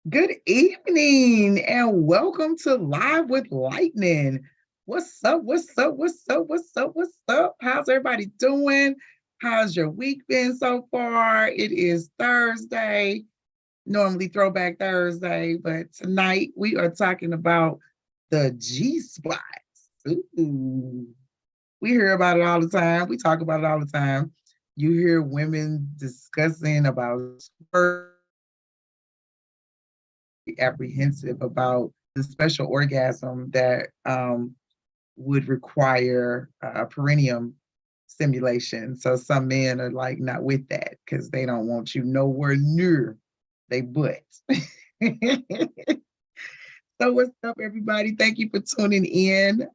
Good evening and welcome to Live with Lightning. What's up? What's up? What's up? What's up? What's up? How's everybody doing? How's your week been so far? It is Thursday, normally Throwback Thursday, but tonight we are talking about the G spots. Ooh. We hear about it all the time. We talk about it all the time. You hear women discussing about apprehensive about the special orgasm that would require perineum stimulation. So some men are like not with that because they don't want you nowhere near they butt. So what's up, everybody? Thank you for tuning in.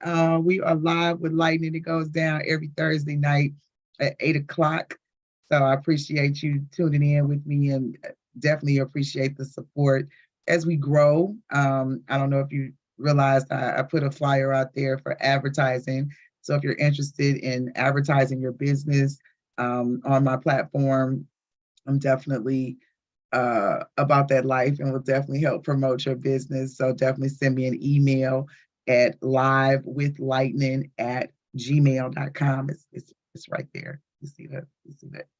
We are live with Lightning. It goes down every Thursday night at 8 o'clock. So I appreciate you tuning in with me and definitely appreciate the support as we grow. I don't know if you realized I put a flyer out there for advertising. So if you're interested in advertising your business on my platform, I'm definitely about that life and will definitely help promote your business. So definitely send me an email at livewithlightning@gmail.com. It's right there. You see the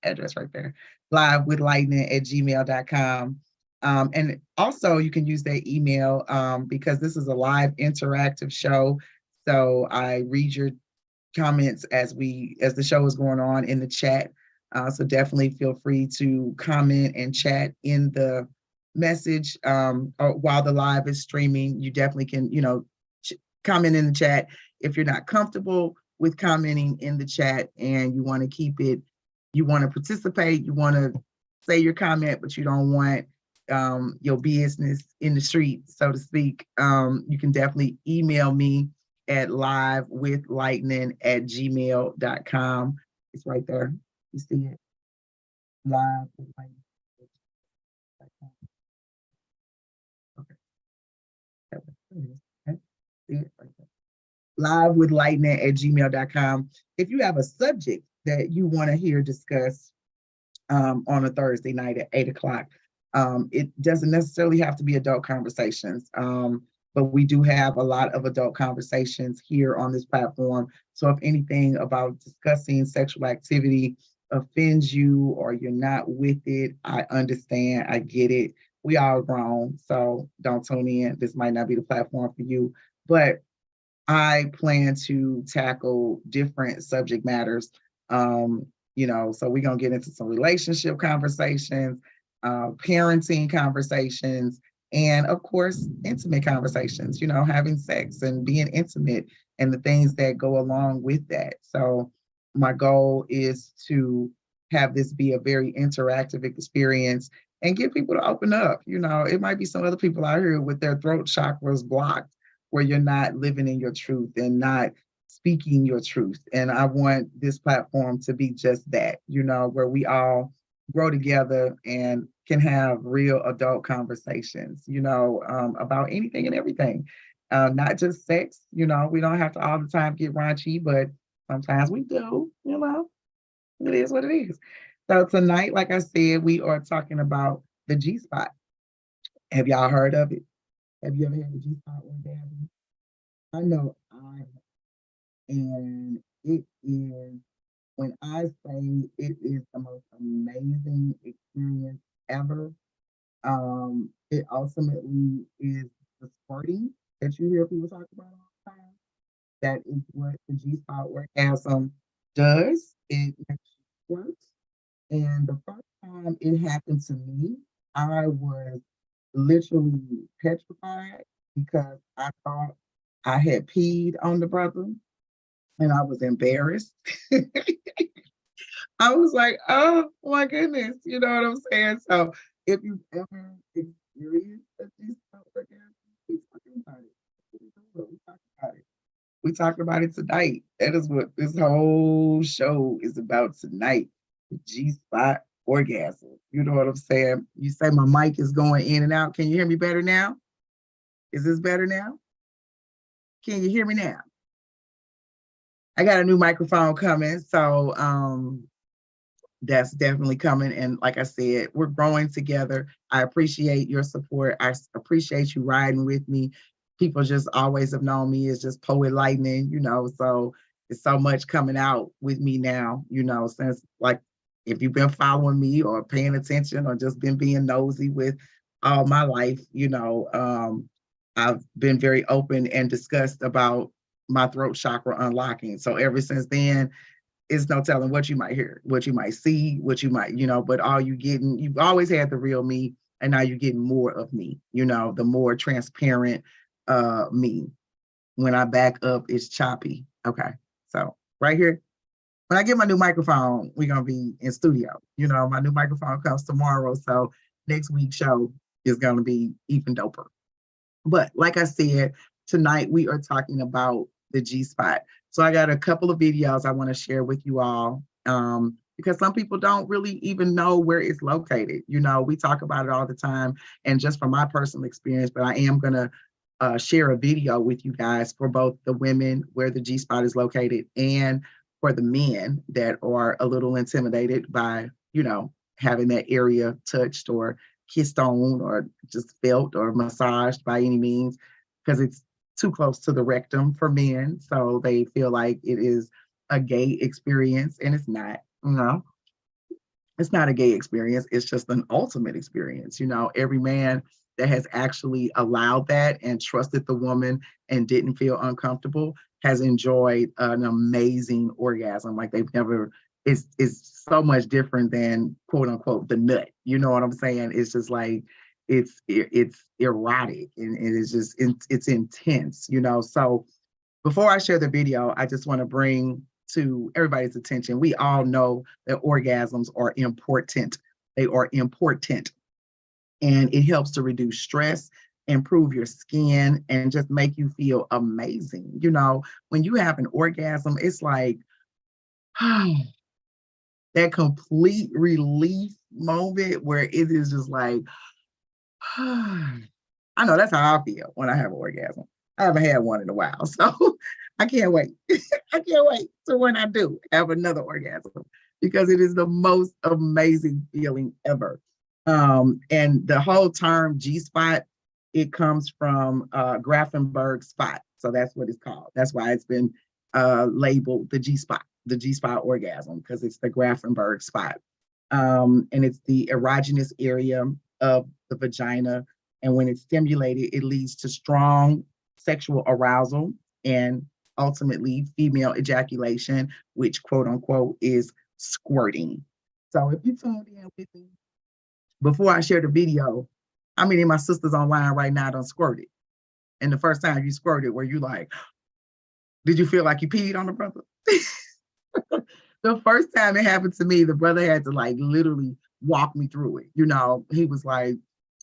address right there. Livewithlightning@gmail.com. And also you can use that email because this is a live interactive show. So I read your comments as the show is going on in the chat. So definitely feel free to comment and chat in the message or while the live is streaming. You definitely can, comment in the chat if you're not comfortable with commenting in the chat and you want to keep it, you want to participate, you want to say your comment, but you don't want your business in the street, so to speak. You can definitely email me at livewithlightning@gmail.com. It's right there. You see it? Live with lightning. Okay. Okay. See it right there. Livewithlightning@gmail.com. If you have a subject that you want to hear discussed on a Thursday night at 8 o'clock, it doesn't necessarily have to be adult conversations. But we do have a lot of adult conversations here on this platform. So if anything about discussing sexual activity offends you or you're not with it, I understand. I get it. We all grown, so don't tune in. This might not be the platform for you, but I plan to tackle different subject matters. So we're gonna get into some relationship conversations, parenting conversations, and of course, intimate conversations, having sex and being intimate and the things that go along with that. So my goal is to have this be a very interactive experience and get people to open up. It might be some other people out here with their throat chakras blocked where you're not living in your truth and not speaking your truth. And I want this platform to be just that, where we all grow together and can have real adult conversations, about anything and everything. Not just sex, we don't have to all the time get raunchy, but sometimes we do. It is what it is. So tonight, like I said, we are talking about the G spot. Have y'all heard of it? Have you ever had a G spot orgasm? I know and it is, when I say it is the most amazing experience ever, it ultimately is the squirting that you hear people talk about all the time. That is what the G spot orgasm does. It makes you squirt. And the first time it happened to me, I was literally petrified because I thought I had peed on the brother and I was embarrassed. I was like, oh my goodness, you know what I'm saying? So if you've ever experienced a G-spot orgasm, we talking about it. We talk about it. We talked about it tonight. That is what this whole show is about tonight. The G-spot orgasm. You know what I'm saying? You say my mic is going in and out. Can you hear me better now? Is this better now? Can you hear me now? I got a new microphone coming, so that's definitely coming. And like I said, we're growing together. I appreciate your support. I appreciate you riding with me. People just always have known me as just Poet Lightning, so it's so much coming out with me now, since like if you've been following me or paying attention or just been being nosy with all my life, I've been very open and discussed about my throat chakra unlocking. So ever since then, it's no telling what you might hear, what you might see, what you might, but all you getting, you've always had the real me, and now you're getting more of me, the more transparent me. When I back up, it's choppy. Okay. So right here, when I get my new microphone, we're gonna be in studio. My new microphone comes tomorrow. So next week's show is gonna be even doper. But like I said, tonight we are talking about the G spot. So I got a couple of videos I want to share with you all, because some people don't really even know where it's located. We talk about it all the time, and just from my personal experience, but I am going to share a video with you guys for both the women where the G spot is located and for the men that are a little intimidated by, having that area touched or kissed on or just felt or massaged by any means, because it's too close to the rectum for men. So they feel like it is a gay experience, and it's not. It's not a gay experience. It's just an ultimate experience. Every man that has actually allowed that and trusted the woman and didn't feel uncomfortable has enjoyed an amazing orgasm. Like they've never, it's so much different than quote unquote the nut. You know what I'm saying? It's just like, it's erotic, and it's just, it's intense, So before I share the video, I just want to bring to everybody's attention, we all know that orgasms are important. They are important. And it helps to reduce stress, improve your skin, and just make you feel amazing. When you have an orgasm, it's like that complete relief moment where it is just like, I know that's how I feel when I have an orgasm. I haven't had one in a while, so I can't wait. I can't wait to when I do have another orgasm, because it is the most amazing feeling ever. And the whole term G spot, it comes from Grafenberg spot. So that's what it's called. That's why it's been labeled the G spot orgasm, because it's the Grafenberg spot. And it's the erogenous area of the vagina. And when it's stimulated, it leads to strong sexual arousal and ultimately female ejaculation, which quote unquote is squirting. So if you tuned in with me before I share the video, how many of my sisters online right now done squirted? And the first time you squirted, were you like, did you feel like you peed on the brother? The first time it happened to me, the brother had to like literally walk me through it. He was like,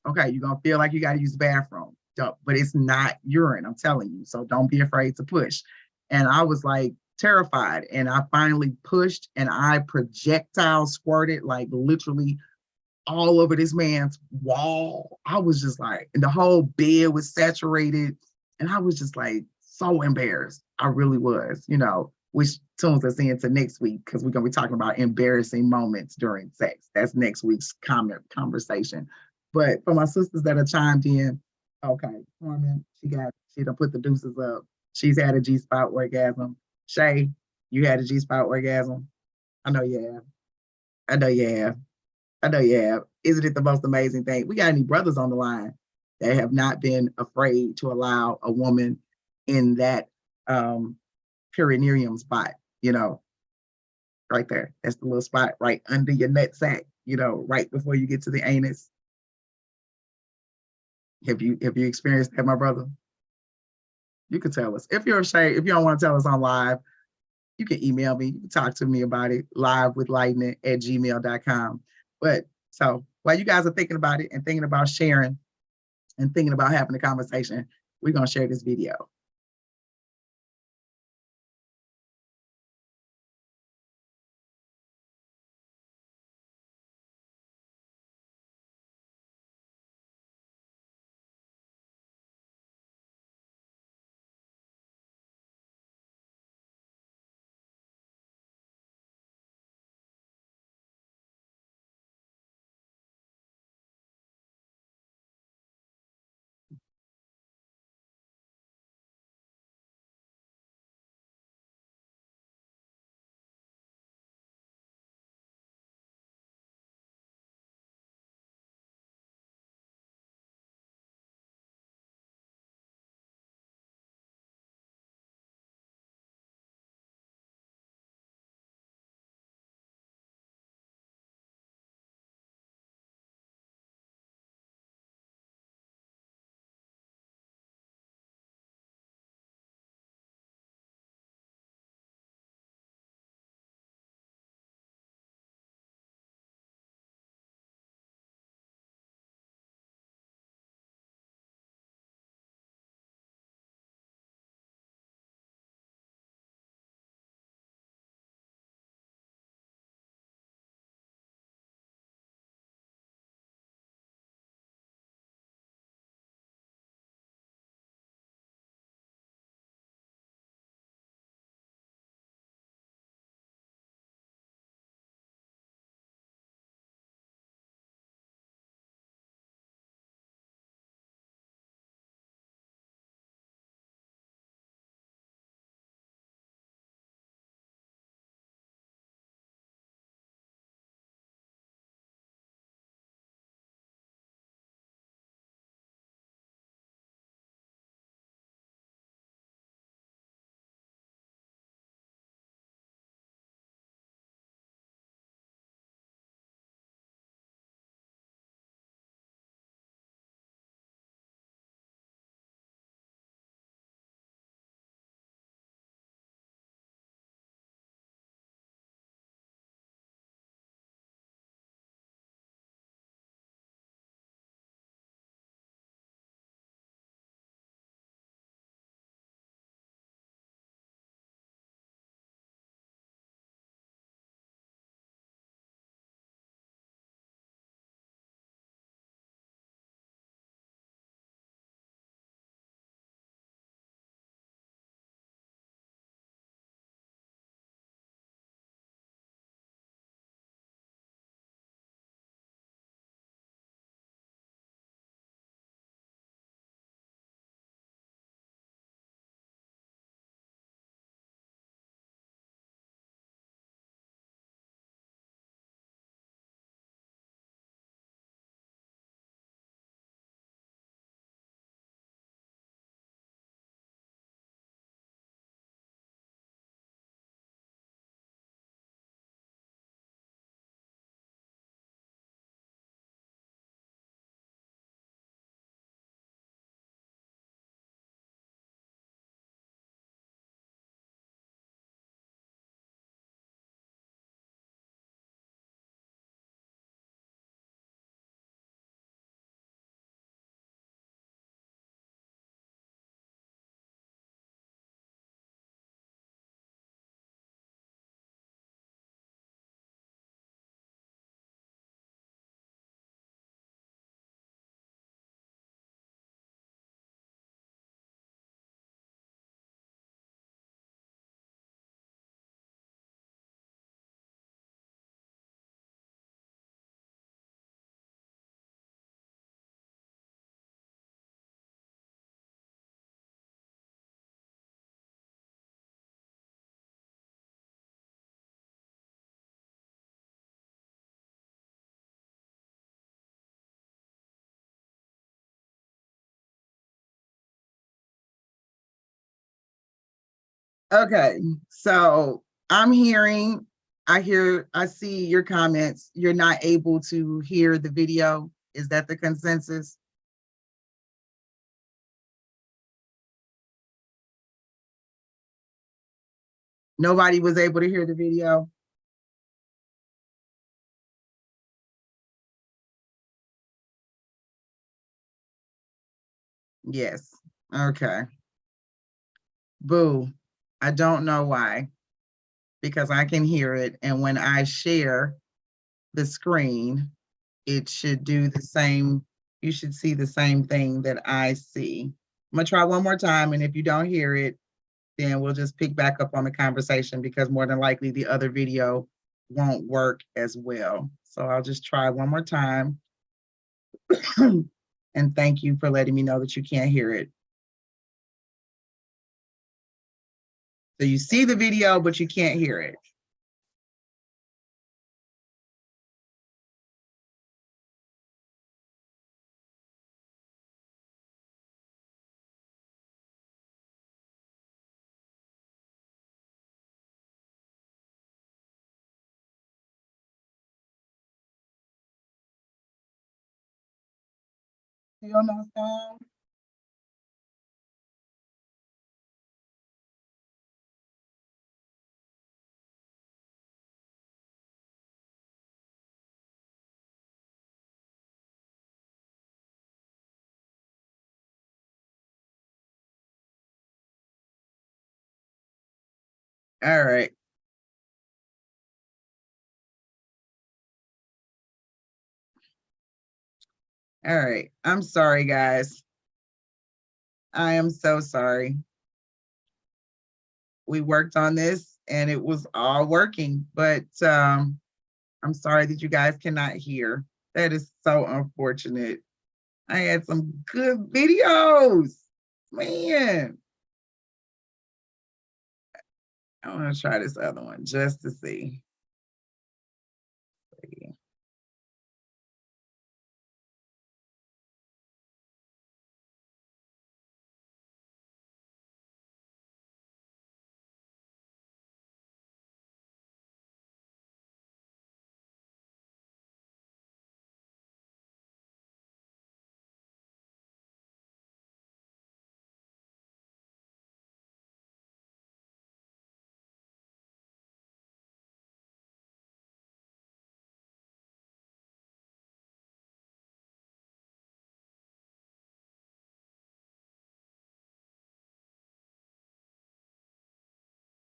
okay, you're gonna feel like you gotta use the bathroom. But it's not urine, I'm telling you. So don't be afraid to push. And I was like terrified. And I finally pushed, and I projectile squirted like literally all over this man's wall. I was just like, and the whole bed was saturated. And I was just like so embarrassed. I really was, which tunes us into next week, because we're going to be talking about embarrassing moments during sex. That's next week's conversation. But for my sisters that are chimed in, okay, Norman, she done put the deuces up. She's had a G-spot orgasm. Shay, you had a G-spot orgasm? I know you have. I know you have. I know you have. Isn't it the most amazing thing? We got any brothers on the line that have not been afraid to allow a woman in that perineum spot, right there. That's the little spot right under your nut sack, right before you get to the anus. Have you experienced that, my brother? You can tell us. If you're ashamed, if you don't want to tell us on live, you can email me. You can talk to me about it, livewithlightning@gmail.com. But so while you guys are thinking about it and thinking about sharing and thinking about having a conversation, we're going to share this video. Okay, so I'm hearing, I see your comments. You're not able to hear the video. Is that the consensus? Nobody was able to hear the video? Yes. Okay. Boo. I don't know why, because I can hear it. And when I share the screen, it should do the same. You should see the same thing that I see. I'm gonna try one more time. And if you don't hear it, then we'll just pick back up on the conversation, because more than likely the other video won't work as well. So I'll just try one more time. And thank you for letting me know that you can't hear it. So you see the video, but you can't hear it. Still no sound? All right. All right. I'm sorry, guys. I am so sorry. We worked on this and it was all working, but I'm sorry that you guys cannot hear. That is so unfortunate. I had some good videos, man. I want to try this other one just to see.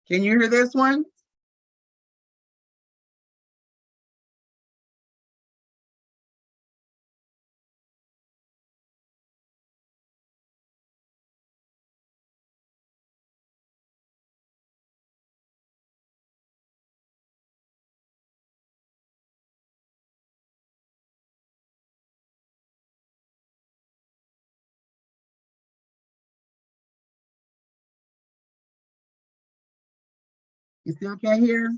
Can you hear this one? You still can't hear?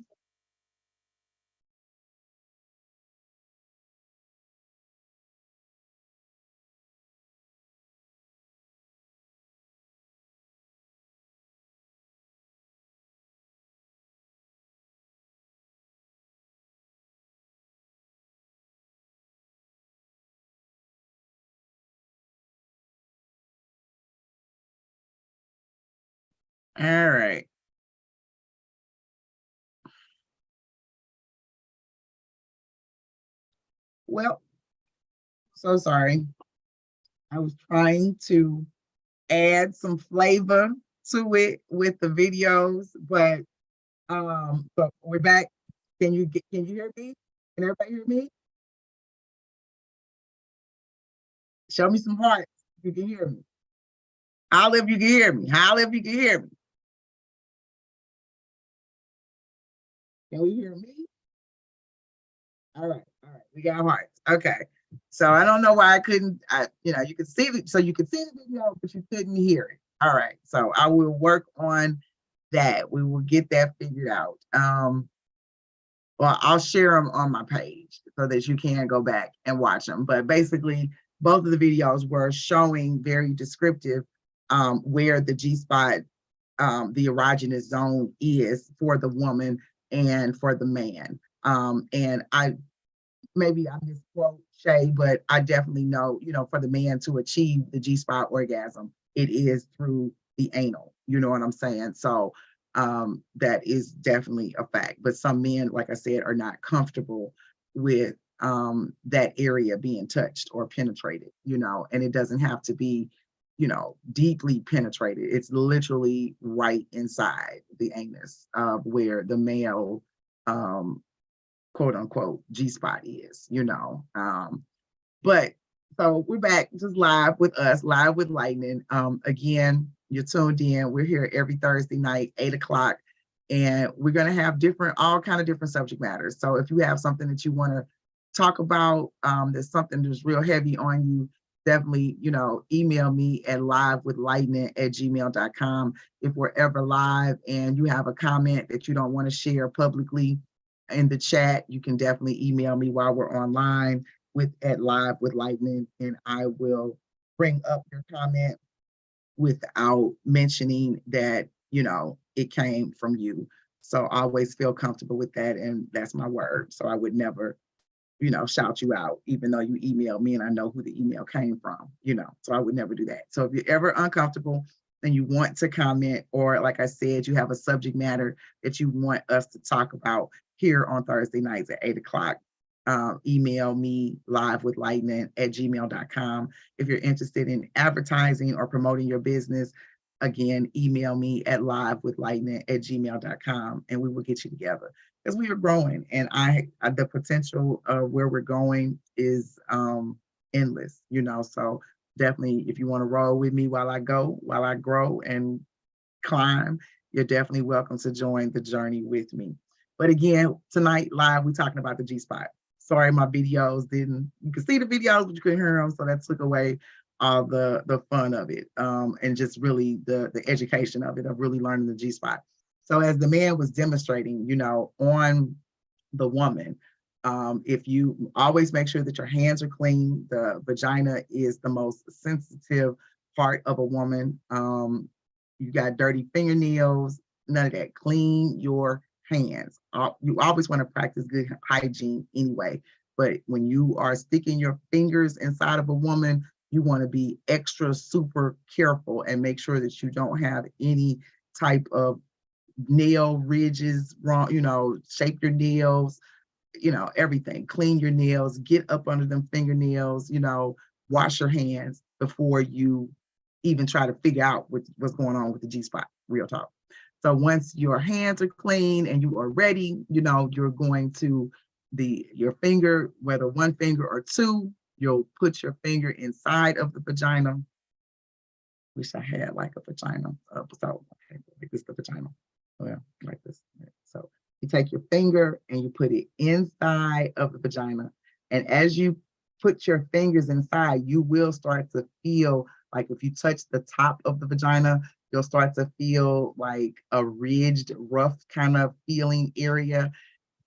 All right. Well, so sorry. I was trying to add some flavor to it with the videos, but we're back. Can you hear me? Can everybody hear me? Show me some hearts if you can hear me. Holla if you can hear me. Holla if you can hear me. Can we hear me? All right, all right. We got hearts. Okay. So I don't know why I couldn't. You could see it, so you could see the video, but you couldn't hear it. All right. So I will work on that. We will get that figured out. Well, I'll share them on my page so that you can go back and watch them. But basically, both of the videos were showing very descriptive where the G spot the erogenous zone is for the woman and for the man. And maybe I misquote Shay, but I definitely know, for the man to achieve the G-spot orgasm, it is through the anal. You know what I'm saying? So that is definitely a fact. But some men, like I said, are not comfortable with that area being touched or penetrated, and it doesn't have to be, deeply penetrated. It's literally right inside the anus where the male quote unquote G-spot is, but so we're back just live with us, live with Lightning. Again, you're tuned in. We're here every Thursday night, 8 o'clock, and we're gonna have all kind of different subject matters. So if you have something that you want to talk about, there's something that's real heavy on you, definitely, email me at livewithlightning@gmail.com. If we're ever live and you have a comment that you don't want to share publicly in the chat, you can definitely email me while we're online at Live with Lightning, and I will bring up your comment without mentioning that, it came from you. So I always feel comfortable with that, and that's my word. So I would never, shout you out, even though you emailed me and I know who the email came from, so I would never do that. So if you're ever uncomfortable and you want to comment, or like I said, you have a subject matter that you want us to talk about here on Thursday nights at 8 o'clock, email me livewithlightning@gmail.com. If you're interested in advertising or promoting your business, again, email me at livewithlightning@gmail.com, and we will get you together, because we are growing, and the potential of where we're going is endless, so definitely, if you want to roll with me while I grow and climb, you're definitely welcome to join the journey with me. But again, tonight live, we're talking about the G-spot. Sorry, my videos you could see the videos, but you couldn't hear them, so that took away all the fun of it, and just really the education of it, of really learning the G-spot. So as the man was demonstrating, on the woman, if you always make sure that your hands are clean, the vagina is the most sensitive part of a woman. You got dirty fingernails, none of that. Clean your hands. You always want to practice good hygiene anyway, but when you are sticking your fingers inside of a woman, you want to be extra super careful and make sure that you don't have any type of nail ridges wrong, shape your nails, everything. Clean your nails, get up under them fingernails, wash your hands before you even try to figure out what's going on with the G-spot, real talk. So once your hands are clean and you are ready, you're going to your finger, whether one finger or two, you'll put your finger inside of the vagina. Wish I had like a vagina. So okay, this is the vagina. Well, like this. So you take your finger and you put it inside of the vagina. And as you put your fingers inside, you will start to feel like, if you touch the top of the vagina, you'll start to feel like a ridged, rough kind of feeling area.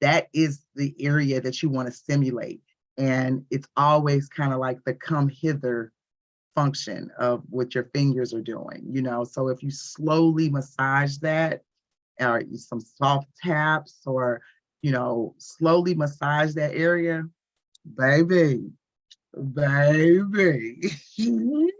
That is the area that you want to stimulate. And it's always kind of like the come hither function of what your fingers are doing, So if you slowly massage that, or some soft taps, or, slowly massage that area, baby, you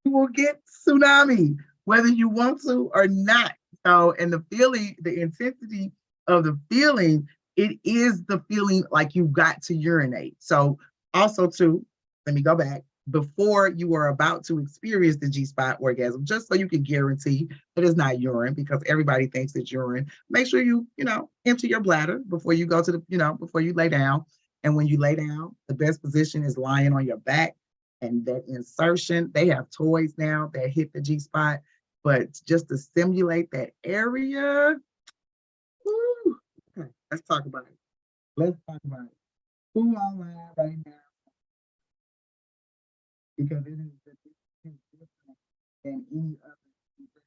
will get tsunami, whether you want to or not. So, and the feeling, the intensity of the feeling, it is the feeling like you've got to urinate. So also too, let me go back, before you are about to experience the G-spot orgasm, just so you can guarantee that it's not urine, because everybody thinks it's urine. Make sure you, empty your bladder before you go to before you lay down. And when you lay down, the best position is lying on your back. And that insertion, they have toys now that hit the G-spot, but just to stimulate that area. Woo, okay, let's talk about it. Who online right now? Because it is different than any other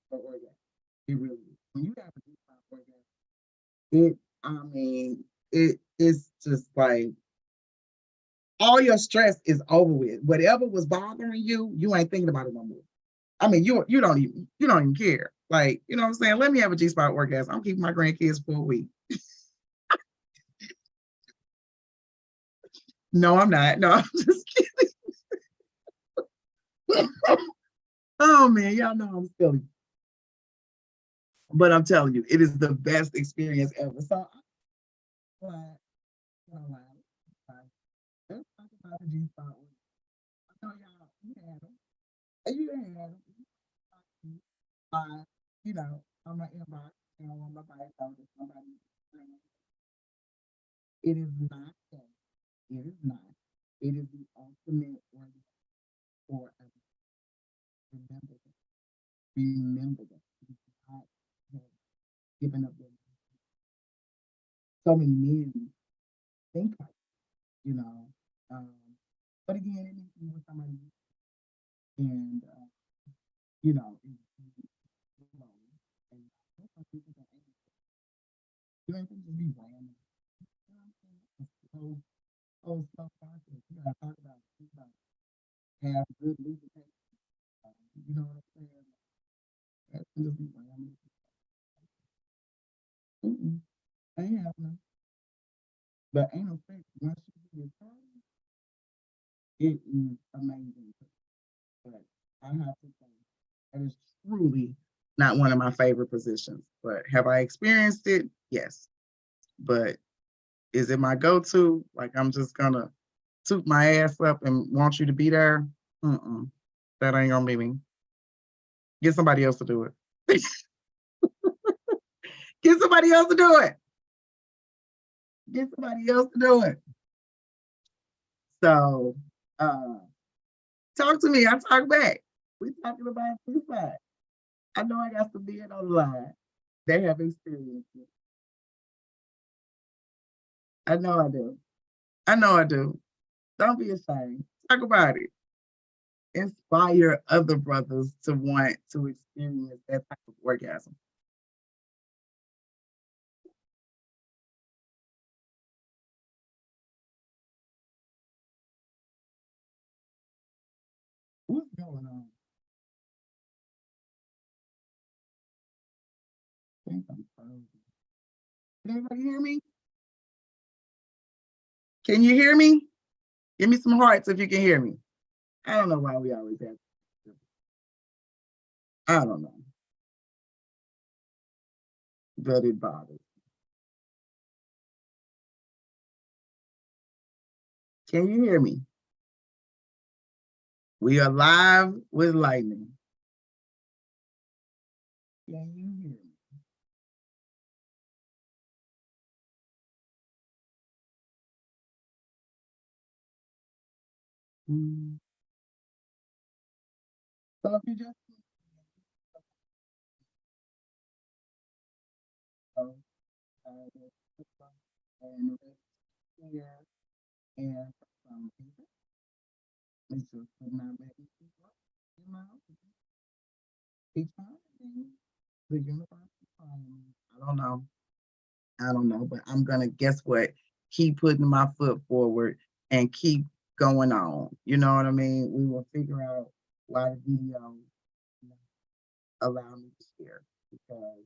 orgasm. It really is. When you have a G-spot orgasm, it is just like all your stress is over with. Whatever was bothering you, you ain't thinking about it no more. I mean, you don't even care. Like, you know what I'm saying? Let me have a G-spot orgasm. I'm keeping my grandkids for a week. No, I'm not. No, I'm just kidding. Oh man, y'all know I'm silly. But I'm telling you, it is the best experience ever. So I'm glad, let's talk about the G-spot. I know y'all, you had them. You had them. You know, on my inbox, you know, on my bike, somebody. It is not that. It is not. It is the ultimate organ for a remember that. Remember that. You cannot have given up their so many men think like, you know. Um, but again, it needs to be with somebody and you know, and you ain't think to be random. You know what I'm saying? So, oh, so positive. You gotta talk about it. You gotta have good lubrication. You know what I'm saying? That's just be random. Mm-mm. Ain't happening. But ain't no sex once you get started, it is amazing. But I have to say, it is truly not one of my favorite positions. But have I experienced it? Yes. But is it my go-to? Like I'm just gonna toot my ass up and want you to be there? Mm-mm. That ain't gonna be me. Get somebody else to do it. Get somebody else to do it. Get somebody else to do it. So talk to me. I talk back. We talking about two sides. I know I got some men on the line. They have experienced it. I know I do. I know I do. Don't be ashamed. Talk about it. Inspire other brothers to want to experience that type of orgasm. What's going on? I think I'm frozen. Can everybody hear me? Can you hear me? Give me some hearts if you can hear me. I don't know why we always have. I don't know, but it bothers. Can you hear me? We are live with lightning. Can you hear me? Mm. So if you just uh, and here and some people, it's just not letting people, you know, keep finding the universe. I don't know. I don't know, but I'm gonna guess what? Keep putting my foot forward and keep going on. You know what I mean? We will figure out why the video allow me to share because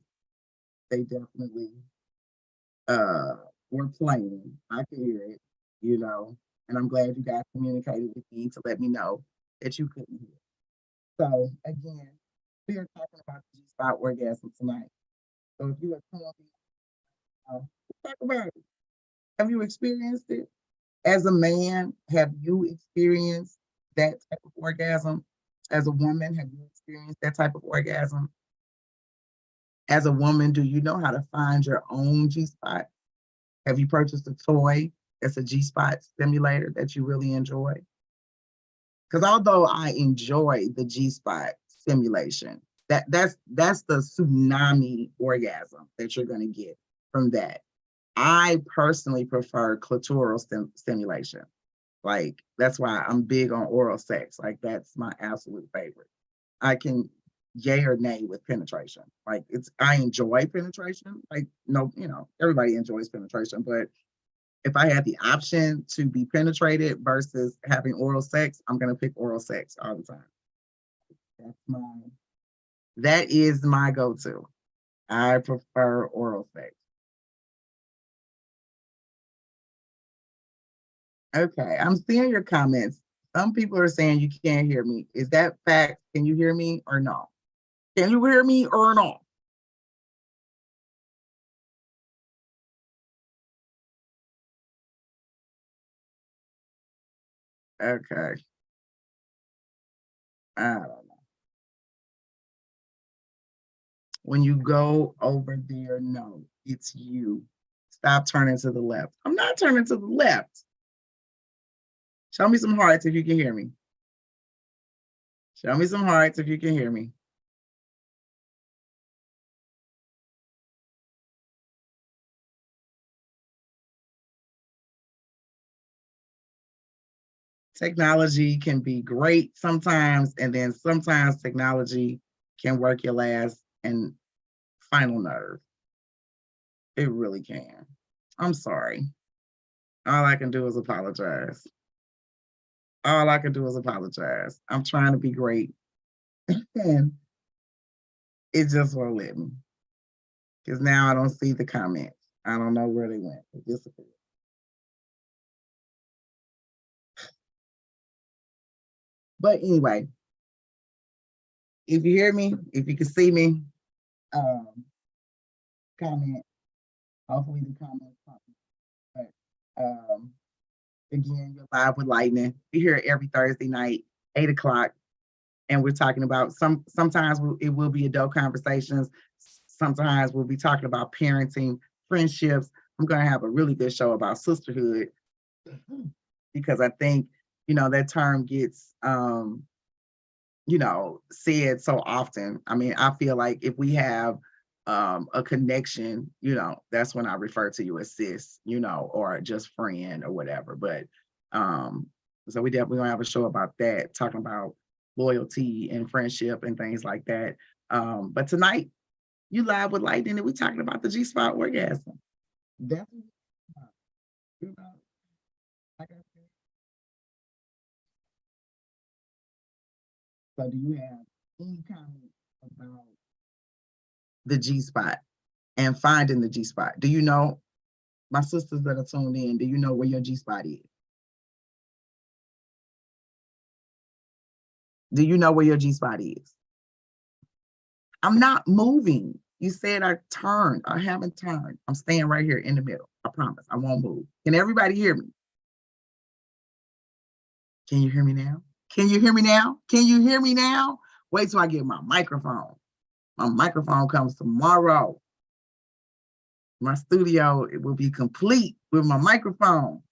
they definitely uh were playing. I could hear it, you know, and I'm glad you guys communicated with me to let me know that you couldn't hear. So again, we are talking about the G-spot orgasm tonight. So if you are calling me, talk about it. Have you experienced it? As a man, have you experienced that type of orgasm? As a woman, have you experienced that type of orgasm? As a woman, do you know how to find your own G spot? Have you purchased a toy that's a G spot stimulator that you really enjoy? Because although I enjoy the G spot stimulation, that's the tsunami orgasm that you're going to get from that. I personally prefer clitoral stimulation. Like that's why I'm big on oral sex. Like that's my absolute favorite. I can yay or nay with penetration. Like it's I enjoy penetration. Like no, you know, everybody enjoys penetration, but if I had the option to be penetrated versus having oral sex, I'm gonna pick oral sex all the time. That is my go-to. I prefer oral sex. Okay, I'm seeing your comments. Some people are saying you can't hear me. Is that fact? Can you hear me or no? Can you hear me or no? Okay. I don't know. When you go over there, no, it's you. Stop turning to the left. I'm not turning to the left. Show me some hearts if you can hear me. Show me some hearts if you can hear me. Technology can be great sometimes, and then sometimes technology can work your last and final nerve. It really can. I'm sorry. All I can do is apologize. All I can do is apologize. I'm trying to be great, and it just won't let me. Because now I don't see the comments. I don't know where they went. They disappeared. But anyway, if you hear me, if you can see me, um, comment. Hopefully the comments pop. But again, you're live with Lightning. We're here every Thursday night, 8 o'clock, and we're talking about sometimes it will be adult conversations. Sometimes we'll be talking about parenting, friendships. I'm going to have a really good show about sisterhood because I think, that term gets, said so often. I mean, I feel like if we have a connection, that's when I refer to you as sis, or just friend or whatever. But so we definitely gonna have a show about that, talking about loyalty and friendship and things like that. But tonight, you live with Lightning, and we talking about the G-spot orgasm. That's you know, like I said. So do you have any comment about the G-spot and finding the G-spot? Do you know, my sisters that are tuned in, do you know where your G-spot is? Do you know where your G-spot is? I'm not moving. You said I turned. I haven't turned. I'm staying right here in the middle. I promise. I won't move. Can everybody hear me? Can you hear me now? Can you hear me now? Can you hear me now? Wait till I get my microphone. My microphone comes tomorrow. My studio, it will be complete with my microphone.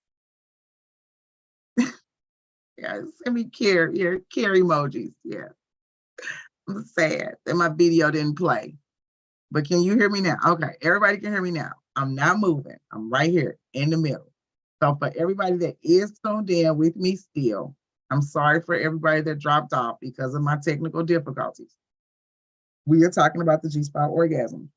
Yeah, send me care emojis. Yeah. I'm sad that my video didn't play. But can you hear me now? Okay, everybody can hear me now. I'm not moving. I'm right here in the middle. So for everybody that is tuned in with me still, I'm sorry for everybody that dropped off because of my technical difficulties. We are talking about the G-spot orgasm.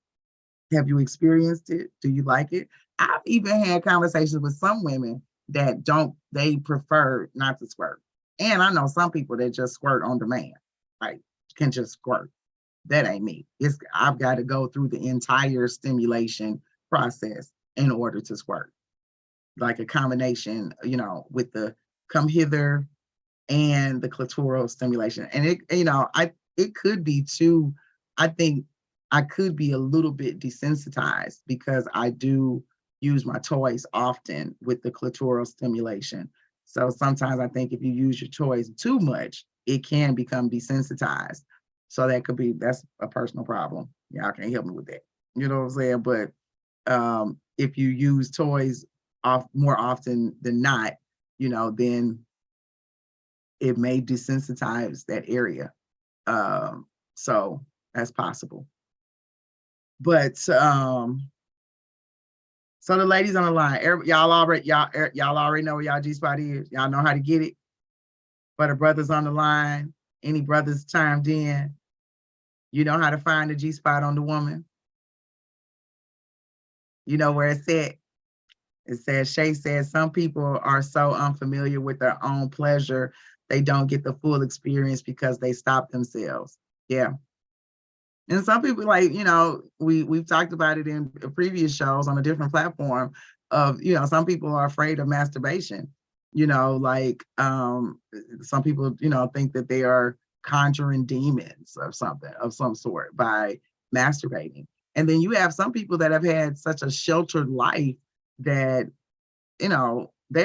Have you experienced it? Do you like it? I've even had conversations with some women that they prefer not to squirt. And I know some people that just squirt on demand, like can just squirt. That ain't me. I've got to go through the entire stimulation process in order to squirt. Like a combination, with the come hither and the clitoral stimulation. And it could be too, I think I could be a little bit desensitized because I do use my toys often with the clitoral stimulation. So sometimes I think if you use your toys too much, it can become desensitized. So that's a personal problem. Y'all can't help me with that. You know what I'm saying? But if you use toys more often than not, then it may desensitize that area. So that's possible. But so the ladies on the line, y'all already know where y'all G-spot is. Y'all know how to get it. For the brothers on the line, any brothers chimed in, you know how to find the G-spot on the woman. You know where it's at. It says, Shay says, some people are so unfamiliar with their own pleasure they don't get the full experience because they stop themselves. Yeah. And some people, like, we've talked about it in previous shows on a different platform of, some people are afraid of masturbation. Like some people, think that they are conjuring demons or something of some sort by masturbating. And then you have some people that have had such a sheltered life that, they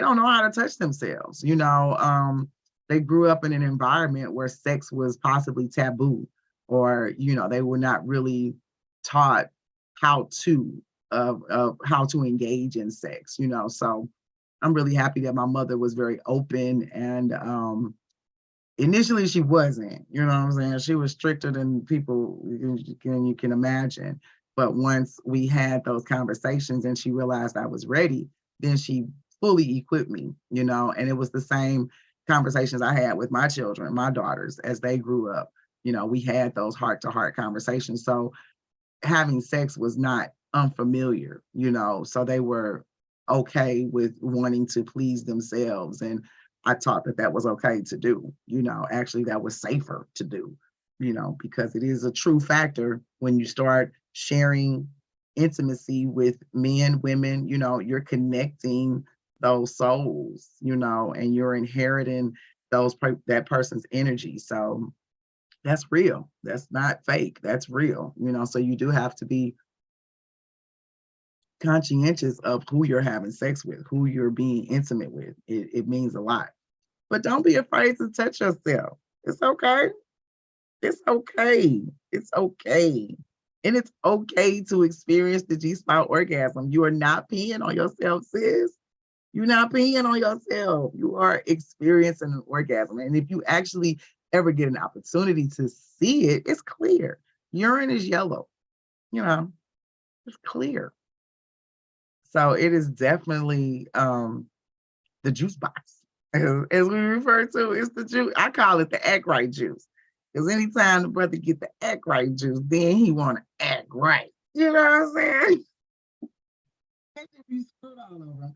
don't know how to touch themselves. They grew up in an environment where sex was possibly taboo, or they were not really taught how to of how to engage in sex. So I'm really happy that my mother was very open, and initially she wasn't. You know what I'm saying? She was stricter than people you can imagine. But once we had those conversations and she realized I was ready, then she fully equipped me. And it was the same conversations I had with my children, my daughters, as they grew up. We had those heart-to-heart conversations. So having sex was not unfamiliar, so they were okay with wanting to please themselves. And I taught that was okay to do, actually that was safer to do, because it is a true factor when you start sharing intimacy with men, women, you're connecting those souls, and you're inheriting that person's energy. So that's real. That's not fake. That's real. So you do have to be conscientious of who you're having sex with, who you're being intimate with. It means a lot. But don't be afraid to touch yourself. It's okay. It's okay. It's okay. And it's okay to experience the G-spot orgasm. You are not peeing on yourself, sis. You're not peeing on yourself. You are experiencing an orgasm. And if you actually ever get an opportunity to see it, it's clear. Urine is yellow. It's clear. So it is definitely the juice box. As we refer to, it's the juice. I call it the act right juice. Because anytime the brother get the act right juice, then he want to act right. You know what I'm saying? All over.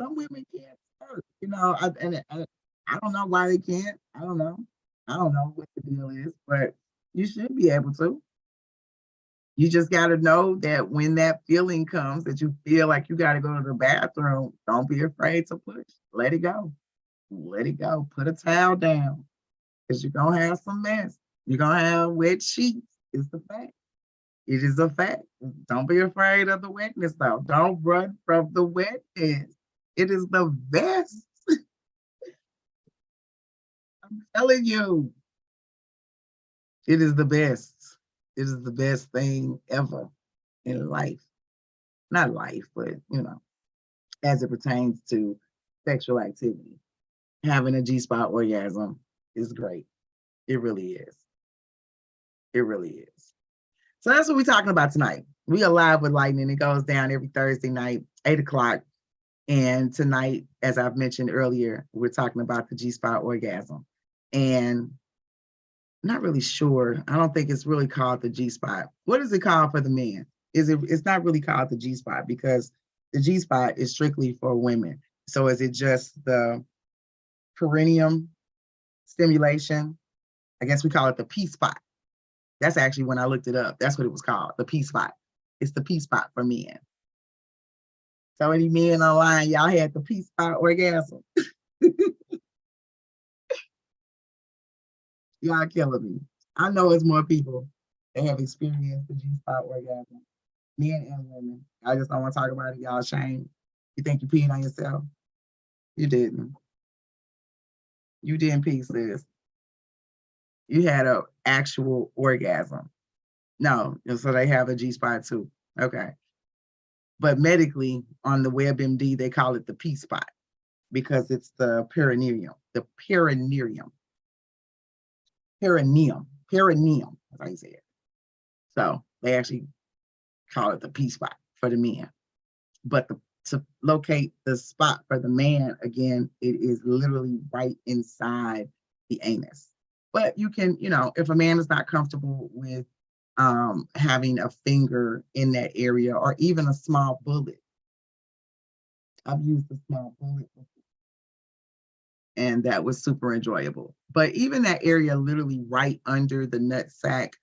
Some women can't squirt, I don't know why they can't. I don't know. I don't know what the deal is, but you should be able to. You just got to know that when that feeling comes, that you feel like you got to go to the bathroom, don't be afraid to push. Let it go. Let it go. Put a towel down, because you're going to have some mess. You're going to have wet sheets. It's the fact. It is a fact. Don't be afraid of the wetness, though. Don't run from the wetness. It is the best. I'm telling you, it is the best. It is the best thing ever in life. Not life, but, as it pertains to sexual activity. Having a G-spot orgasm is great. It really is. It really is. So that's what we're talking about tonight. We are live with Lightning. It goes down every Thursday night, 8 o'clock. And tonight, as I've mentioned earlier, we're talking about the G-spot orgasm. And I'm not really sure. I don't think it's really called the G-spot. What is it called for the men? It's not really called the G-spot, because the G-spot is strictly for women. So is it just the perineum stimulation? I guess we call it the P-spot. That's actually, when I looked it up, that's what it was called, the P-spot. It's the P-spot for men. So any men online, y'all had the P-spot orgasm. Y'all killing me. I know it's more people that have experienced the G-spot orgasm, men and women. I just don't want to talk about it. Y'all ashamed. You think you peed on yourself? You didn't. You didn't pee, sis. You had an actual orgasm. No, so they have a G-spot too. Okay. But medically, on the WebMD, they call it the P-spot, because it's the perineum. The perineum. Perineum. Perineum, that's how you say it. So they actually call it the P-spot for the men. But to locate the spot for the man, again, it is literally right inside the anus. But you can, if a man is not comfortable with having a finger in that area, or even a small bullet. I've used a small bullet before. and that was super enjoyable. But even that area literally right under the nut sack,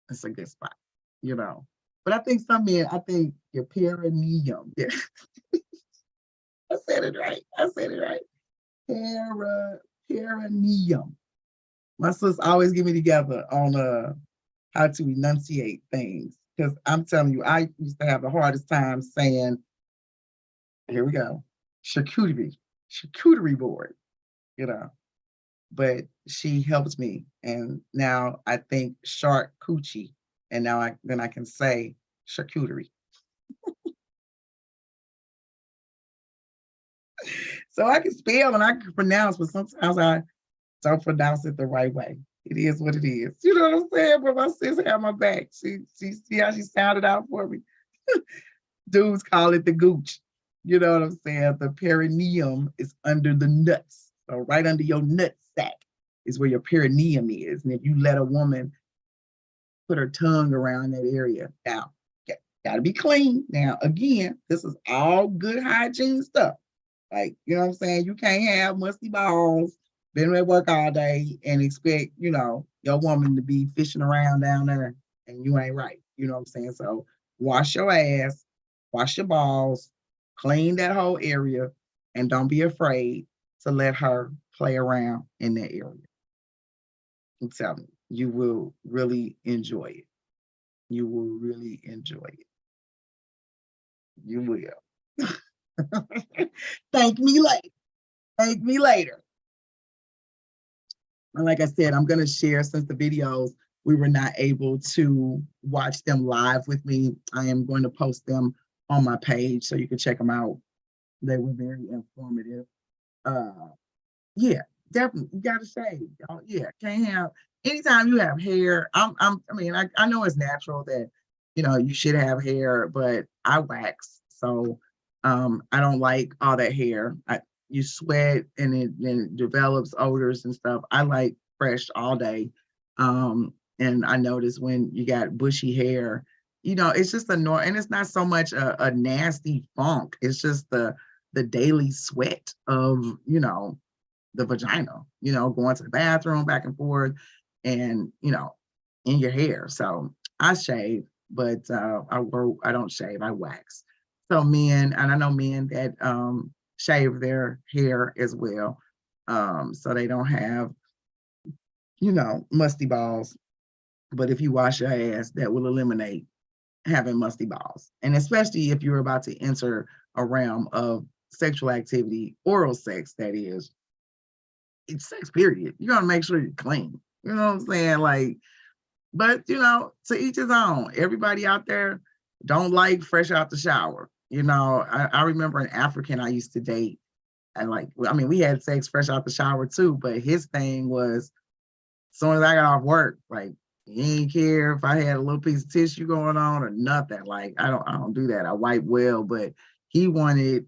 it's a good spot, you know. But I think some men, I think your perineum. Yeah, I said it right. I said it right. Perineum. My sis always get me together on how to enunciate things. Because I'm telling you, I used to have the hardest time saying, here we go, charcuterie board, you know. But she helped me, and now I think shark coochie, and now I can say charcuterie. So I can spell and I can pronounce, but sometimes I don't pronounce it the right way. It is what it is. You know what I'm saying? But my sister had my back. She see how she sounded out for me. Dudes call it the gooch. You know what I'm saying? The perineum is under the nuts. So right under your nut sack is where your perineum is. And if you let a woman put her tongue around that area, now, gotta be clean. Now, again, this is all good hygiene stuff. Like, you know what I'm saying? You can't have musty balls, been at work all day and expect, you know, your woman to be fishing around down there and you ain't right. You know what I'm saying? So wash your ass, wash your balls, clean that whole area, and don't be afraid to let her play around in that area. I'm telling you, you will really enjoy it. You will really enjoy it. You will. Thank me later. Thank me later. And like I said, I'm going to share, since the videos, we were not able to watch them live with me. I am going to post them on my page so you can check them out. They were very informative. Yeah, definitely. You got to shave. Yeah, can't have, anytime you have hair, I know it's natural that, you know, you should have hair, but I wax. So I don't like all that hair. You sweat and it develops odors and stuff. I like fresh all day. And I notice when you got bushy hair, you know, it's just and it's not so much a nasty funk. It's just the daily sweat of, you know, the vagina, you know, going to the bathroom back and forth and, you know, in your hair. So I shave, but I don't shave, I wax. So men, and I know men that shave their hair as well. So they don't have, you know, musty balls. But if you wash your ass, that will eliminate having musty balls. And especially if you're about to enter a realm of sexual activity, oral sex, that is, it's sex, period. You're gonna make sure you're clean. You know what I'm saying? Like, but you know, to each his own. Everybody out there don't like fresh out the shower. You know, I remember an African I used to date, and like, I mean, we had sex fresh out the shower too, but his thing was, as soon as I got off work, like, he didn't care if I had a little piece of tissue going on or nothing. Like, I don't do that. I wipe well, but he wanted,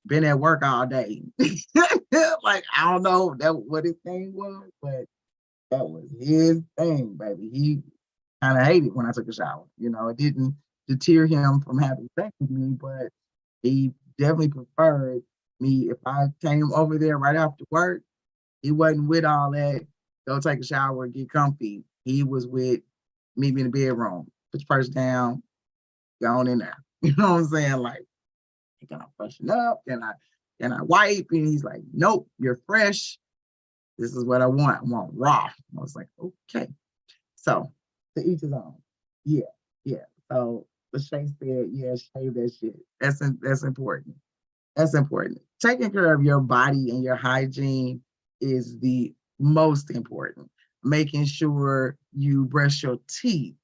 been at work all day. Like, I don't know what his thing was, but that was his thing, baby. He kind of hated when I took a shower. You know, it didn't deter him from having sex with me, but he definitely preferred me if I came over there right after work. He wasn't with all that, go take a shower, get comfy. He was with, meet me in the bedroom, put your purse down, go on in there. You know what I'm saying? Like, can I freshen up? Can I wipe? And he's like, nope, you're fresh. This is what I want. I want raw. I was like, okay. So to each his own. Yeah, yeah. So Lachey said, yeah, shave that shit. That's important. That's important. Taking care of your body and your hygiene is the most important. Making sure you brush your teeth,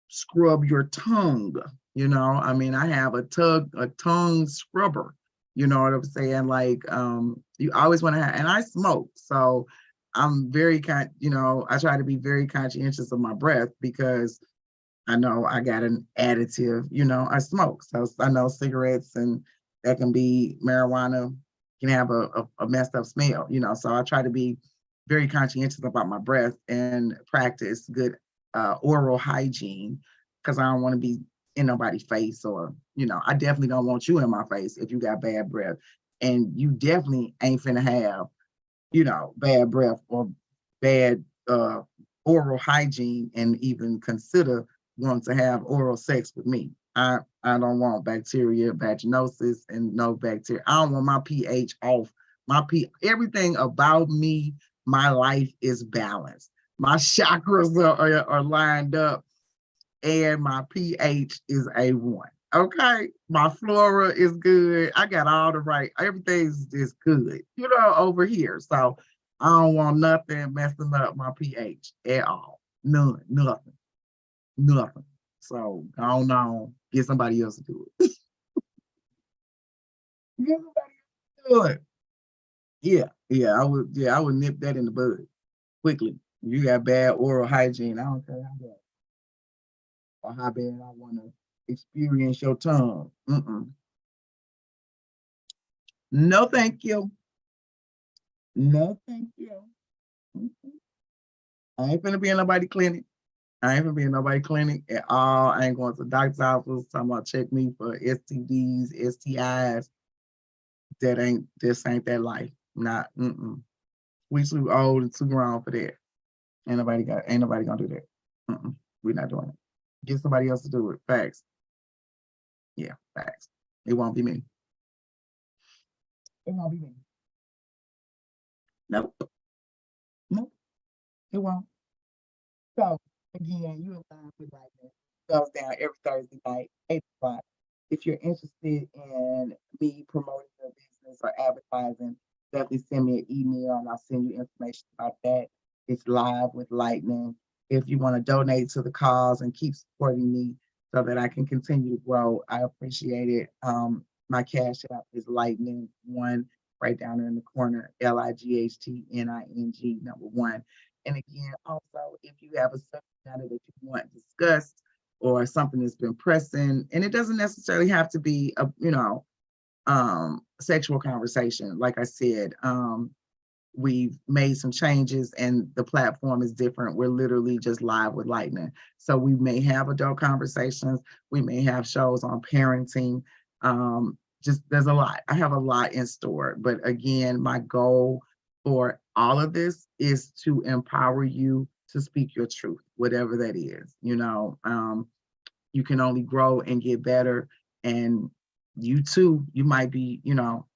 scrub your tongue. You know, I mean, I have a tongue scrubber. You know what I'm saying? Like, you always want to have, and I smoke, so I'm very you know, I try to be very conscientious of my breath because I know I got an additive. You know, I smoke, so I know cigarettes and that can be marijuana can have a messed up smell. You know, so I try to be very conscientious about my breath and practice good oral hygiene because I don't want to be in nobody's face, or, I definitely don't want you in my face if you got bad breath. And you definitely ain't finna have, bad breath or bad oral hygiene and even consider wanting to have oral sex with me. I don't want bacteria, vaginosis, and no bacteria. I don't want my pH off. Everything about me, my life is balanced. My chakras are lined up, and my pH is A1. Okay, my flora is good. I got all the right, everything's just good, over here. So I don't want nothing messing up my pH at all. None, nothing. So go on, get somebody else to do it. Get somebody else to do it. Yeah, I would nip that in the bud quickly. You got bad oral hygiene. I don't care how bad or how bad I want to experience your tongue. No, thank you. No, thank you. Mm-mm. I ain't finna be in nobody clinic. I ain't finna be in nobody clinic at all. I ain't going to the doctor's office talking about check me for STDs, STIs. This ain't that life. Not, We too old and too grown for that. Ain't nobody gonna do that. We're not doing it. Get somebody else to do it. Facts. Yeah, facts. It won't be me. It won't be me. Nope. Nope. It won't. So again, you and I would like that. Goes down every Thursday night, 8 o'clock. If you're interested in me promoting your business or advertising, definitely send me an email and I'll send you information about that. It's live with Lightning. If you want to donate to the cause and keep supporting me so that I can continue to grow, I appreciate it. My cash app is Lightning1, right down there in the corner, LIGHTNING number 1. And again, also, if you have a subject matter that you want discussed or something that's been pressing, and it doesn't necessarily have to be a, sexual conversation. Like I said, we've made some changes and the platform is different. We're literally just live with Lightning. So we may have adult conversations. We may have shows on parenting. Just there's a lot. I have a lot in store. But again, my goal for all of this is to empower you to speak your truth, whatever that is. You can only grow and get better. And you too, you might be,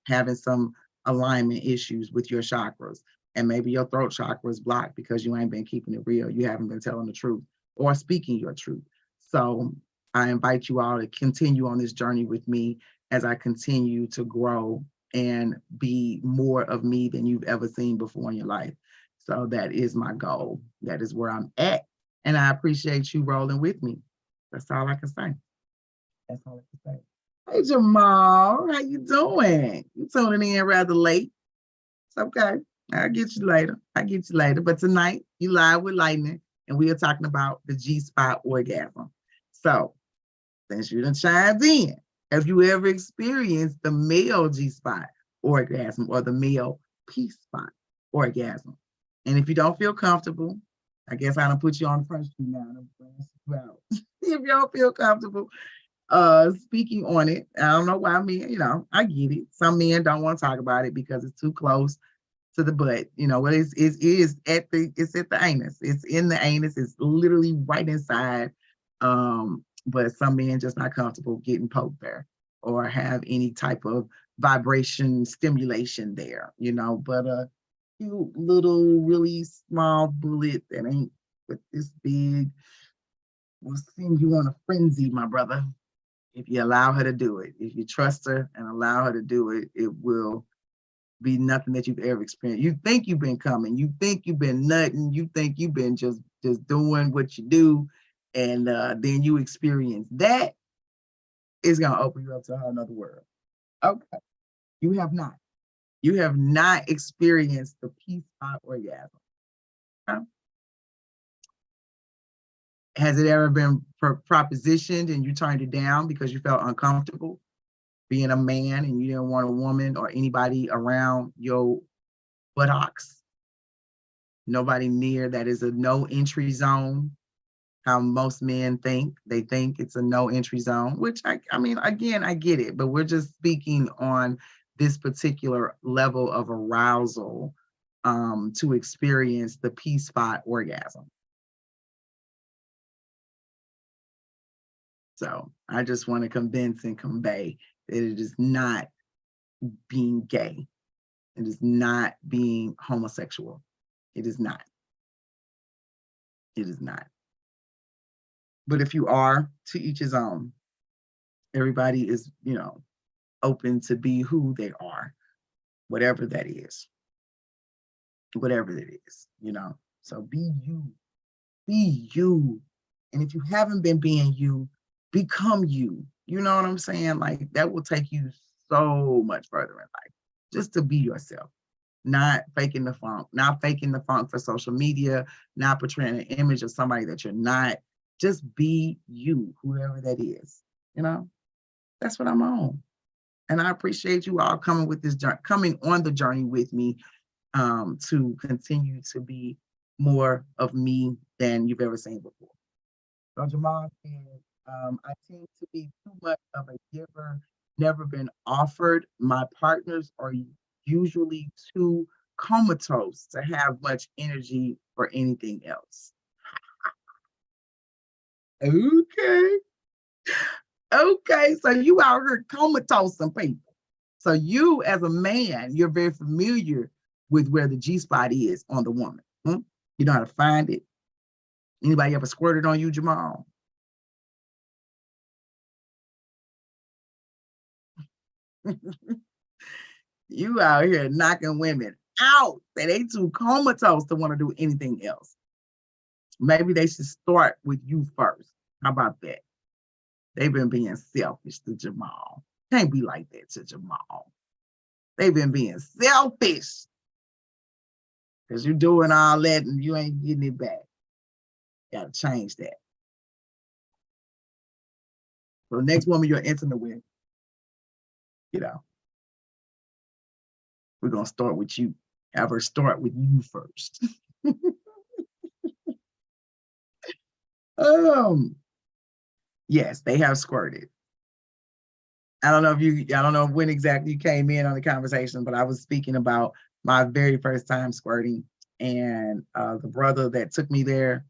having some alignment issues with your chakras. And maybe your throat chakra is blocked because you ain't been keeping it real. You haven't been telling the truth or speaking your truth. So I invite you all to continue on this journey with me as I continue to grow and be more of me than you've ever seen before in your life. So that is my goal. That is where I'm at. And I appreciate you rolling with me. That's all I can say. That's all I can say. Hey Jamal, how you doing? You tuning in rather late. It's okay. I'll get you later. But tonight, you live with Lightning, and we are talking about the G-spot orgasm. So, since you done chimed in, have you ever experienced the male G-spot orgasm or the male P-spot orgasm? And if you don't feel comfortable, I guess I don't put you on the front street now. If you don't feel comfortable speaking on it, I don't know why men, I get it. Some men don't want to talk about it because it's too close to the butt. What it's at the anus. It's in the anus. It's literally right inside. But some men just not comfortable getting poked there or have any type of vibration stimulation there, but a cute little really small bullet that ain't but this big will send you on a frenzy, my brother. If you allow her to do it, if you trust her and allow her to do it, it will be nothing that you've ever experienced. You think you've been coming, you think you've been nutting, you think you've been just doing what you do, and then you experience that. It's gonna open you up to another world. Okay, you have not experienced the P-spot orgasm. Okay? Has it ever been propositioned and you turned it down because you felt uncomfortable being a man and you didn't want a woman or anybody around your buttocks? Nobody near. That is a no entry zone. how most men think. They think it's a no entry zone, which I mean, again, I get it, but we're just speaking on this particular level of arousal to experience the P-spot orgasm. So I just want to convince and convey that it is not being gay. It is not being homosexual. It is not. It is not. But if you are, to each his own. Everybody is, open to be who they are, whatever that is. Whatever it is, So be you. Be you. And if you haven't been being you, become you. You know what I'm saying? Like, that will take you so much further in life. Just to be yourself. Not faking the funk for social media, not portraying an image of somebody that you're not. Just be you, whoever that is. That's what I'm on. And I appreciate you all coming on the journey with me to continue to be more of me than you've ever seen before. So Jamal said, I tend to be too much of a giver, never been offered. My partners are usually too comatose to have much energy for anything else. Okay. Okay, so you out here comatose some people. So you, as a man, you're very familiar with where the G-spot is on the woman. You know how to find it. Anybody ever squirted on you, Jamal? You out here knocking women out. They too comatose to want to do anything else. Maybe they should start with you first. How about that? They've been being selfish to Jamal. Can't be like that to Jamal. They've been being selfish. Because you're doing all that and you ain't getting it back. Gotta change that. So the next woman you're intimate with, we're gonna start with you. Have her start with you first. Yes, they have squirted. I don't know when exactly you came in on the conversation, but I was speaking about my very first time squirting, and the brother that took me there,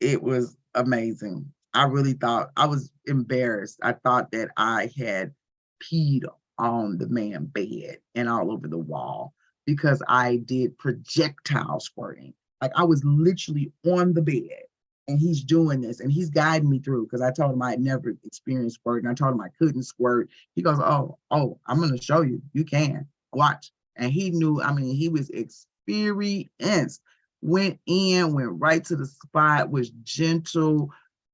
it was amazing. I really thought, I was embarrassed. I thought that I had peed on the man's bed and all over the wall because I did projectile squirting. Like, I was literally on the bed and he's doing this and he's guiding me through, because I told him I had never experienced squirting. I told him I couldn't squirt. He goes, oh, I'm going to show you. You can. Watch. And he knew, he was experienced. Went right to the spot, was gentle,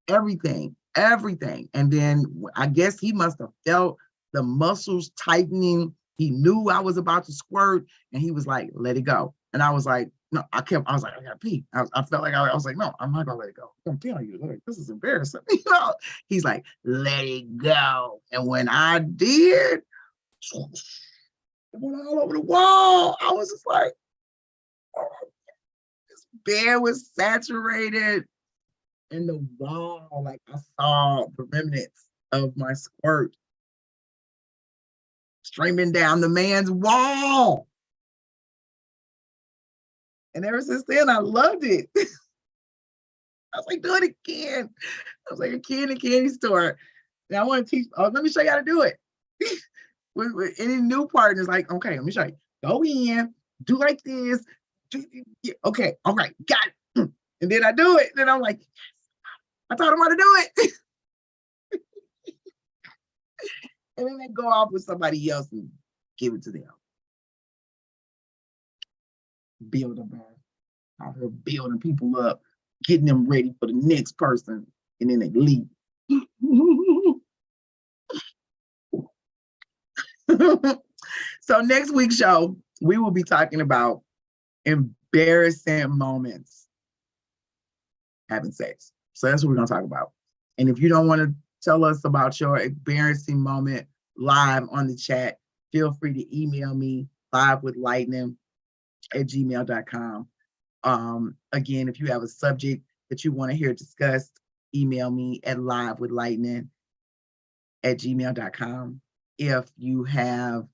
everything. And then I guess he must have felt the muscles tightening. He knew I was about to squirt and he was like, let it go. And I was like, no, I was like, I gotta pee. I felt like I was like, no, I'm not gonna let it go. I'm telling you, look, this is embarrassing. He's like, let it go. And when I did, it went all over the wall. I was just like, oh, this bed was saturated in the wall. Like, I saw the remnants of my squirt streaming down the man's wall. And ever since then, I loved it. I was like, do it again. I was like a kid in a candy store. And I want to teach, let me show you how to do it. with any new partners, like, okay, let me show you. Go in, do like this. Okay, all right, got it. And then I do it. Then I'm like, I taught him how to do it. And then they go off with somebody else and give it to them. Build them up. Out here building people up, getting them ready for the next person, and then they leave. So next week's show, we will be talking about embarrassing moments having sex. So that's what we're going to talk about. And if you don't want to tell us about your embarrassing moment live on the chat, feel free to email me livewithlightning@gmail.com. Again, if you have a subject that you want to hear discussed, email me at livewithlightning@gmail.com. If you have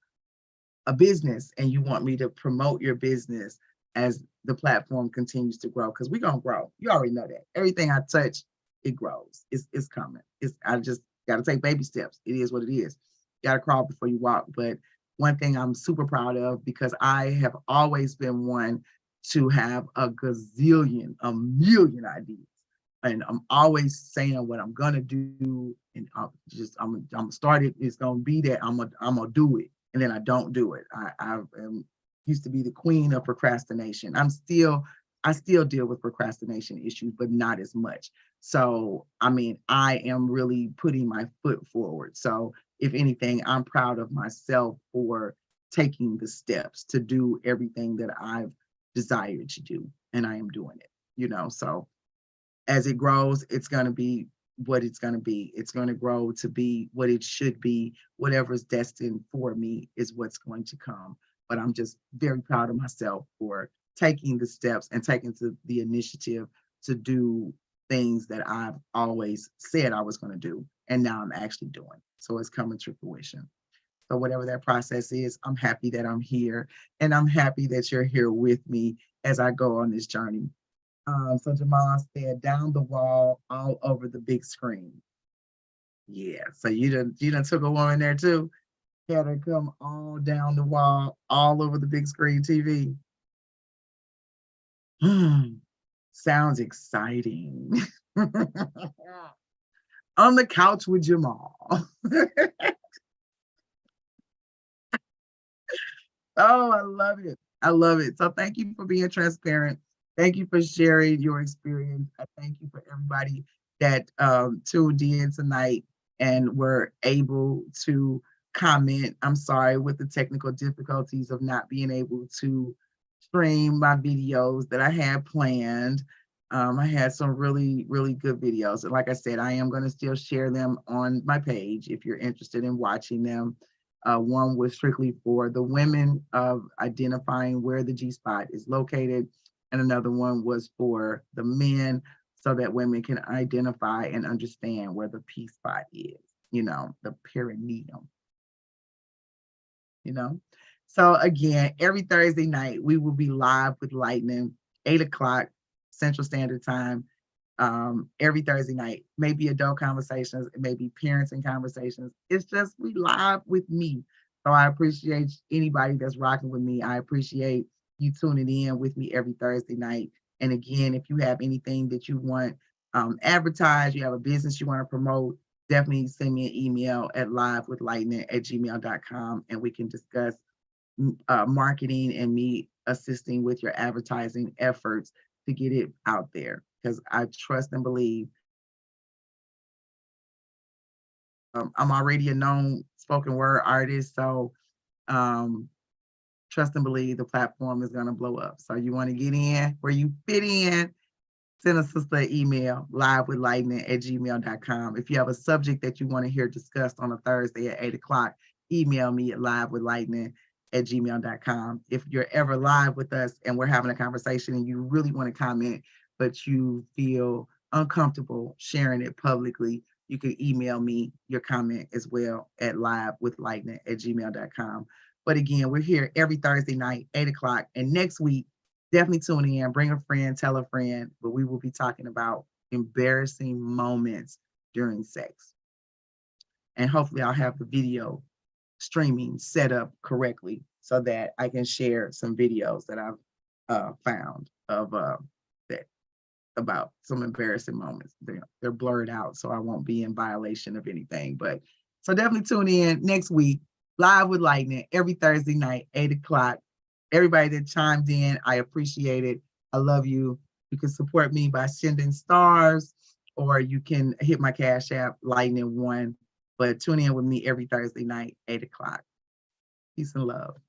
a business and you want me to promote your business as the platform continues to grow, because we're going to grow. You already know that. Everything I touch, it grows. It's coming. I just got to take baby steps. It is what it is. You got to crawl before you walk. But one thing I'm super proud of, because I have always been one to have a million ideas. And I'm always saying what I'm gonna do, and I'm gonna start it. It's gonna be that I'm gonna do it, and then I don't do it. I used to be the queen of procrastination. I still deal with procrastination issues, but not as much. So I mean, I am really putting my foot forward. So if anything, I'm proud of myself for taking the steps to do everything that I've desired to do, and I am doing it. So as it grows, it's going to be what it's going to be. It's going to grow to be what it should be. Whatever's destined for me is what's going to come. But I'm just very proud of myself for taking the steps and taking the initiative to do things that I've always said I was going to do. And now I'm actually doing. So it's coming to fruition. So whatever that process is, I'm happy that I'm here. And I'm happy that you're here with me as I go on this journey. So Jamal said, down the wall, all over the big screen. Yeah, so you done took a woman there too. Had her come all down the wall, all over the big screen TV. Sounds exciting. On the couch with Jamal. Oh, I love it. I love it. So thank you for being transparent. Thank you for sharing your experience. I thank you for everybody that tuned in tonight and were able to comment. I'm sorry with the technical difficulties of not being able to stream my videos that I had planned. I had some really, really good videos. And like I said, I am going to still share them on my page if you're interested in watching them. One was strictly for the women of identifying where the G-spot is located. And another one was for the men so that women can identify and understand where the P-spot is, the perineum. So again, every Thursday night, we will be live with Lightning, 8 o'clock Central Standard Time. Every Thursday night, maybe adult conversations, it may be parenting conversations. It's just we live with me. So I appreciate anybody that's rocking with me. I appreciate you tuning in with me every Thursday night. And again, if you have anything that you want advertised, you have a business you want to promote, definitely send me an email at livewithlightning@gmail.com and we can discuss marketing and me assisting with your advertising efforts to get it out there. Because I trust and believe I'm already a known spoken word artist. So trust and believe the platform is going to blow up. So you want to get in where you fit in, send a sister an email, livewithlightning@gmail.com. If you have a subject that you want to hear discussed on a Thursday at 8 o'clock, email me at livewithlightning@gmail.com. If you're ever live with us and we're having a conversation and you really want to comment, but you feel uncomfortable sharing it publicly, you can email me your comment as well at livewithlightning@gmail.com. But again, we're here every Thursday night, 8 o'clock. And next week, definitely tune in, bring a friend, tell a friend, but we will be talking about embarrassing moments during sex. And hopefully I'll have the video streaming set up correctly so that I can share some videos that I've found of that about some embarrassing moments. They're blurred out, so I won't be in violation of anything. But so definitely tune in next week, Live with Lightning, every Thursday night, 8 o'clock. Everybody that chimed in, I appreciate it. I love you. You can support me by sending stars, or you can hit my Cash App, Lightning1. But tune in with me every Thursday night, 8 o'clock. Peace and love.